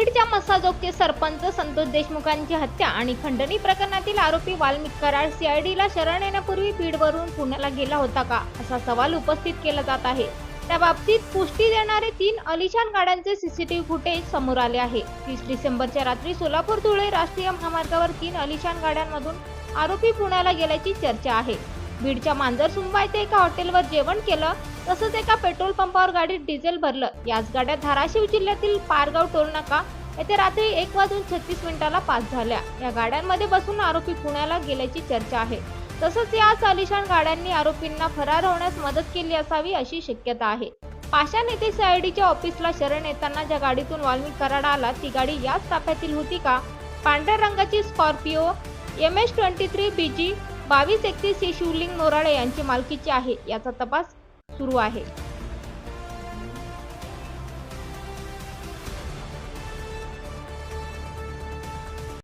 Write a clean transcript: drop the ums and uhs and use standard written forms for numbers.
बीडच्या मस्साजोगचे सरपंच संतोष देशमुखांची हत्या आणि खंडणी प्रकरणातील आरोपी वाल्मिक कराड सीआयडीला शरण येण्यापूर्वी बीडवरून पुण्याला गेला होता का, असा सवाल उपस्थित केला जात आहे। त्या बाबतीत पुष्टी देणारे 3 अलिशान गाड्यांचे सीसीटीव्ही फुटेज समोर आले आहे। 30 डिसेंबरच्या रात्री सोलापूर धुळे राष्ट्रीय महामार्गावर 3 अलिशान गाड्यांमधून आरोपी पुण्याला गेल्याची चर्चा आहे। बीडच्या मांजरसुंबा येथे एका हॉटेलवर जेवण केलं, तसंच एका पेट्रोल पंपावर गाडीत डिझेल भरलं। याच गाड्या धाराशिव जिल्ह्यातील पारगाव टोलनाका येथे रात्री 1:36 पास झाल्या। या गाड्यांमध्ये बसून आरोपी पुण्याला गेल्याची चर्चा आहे। तसंच याच आलिशान गाड्यांनी आरोपींना फरार होण्यास मदत केली असावी अशी शक्यता आहे। पाषाण येथे सीआयडीच्या ऑफिसला शरण येताना ज्या गाडीतून वाल्मिक कराड आला ती गाडी याच ताफ्यातील होती का? पांढऱ्या रंगाची स्कॉर्पिओ MS-23 BG 2231 ही शिवलिंग मोराळे यांची मालकीची आहे। याचा तपास सुरू आहे।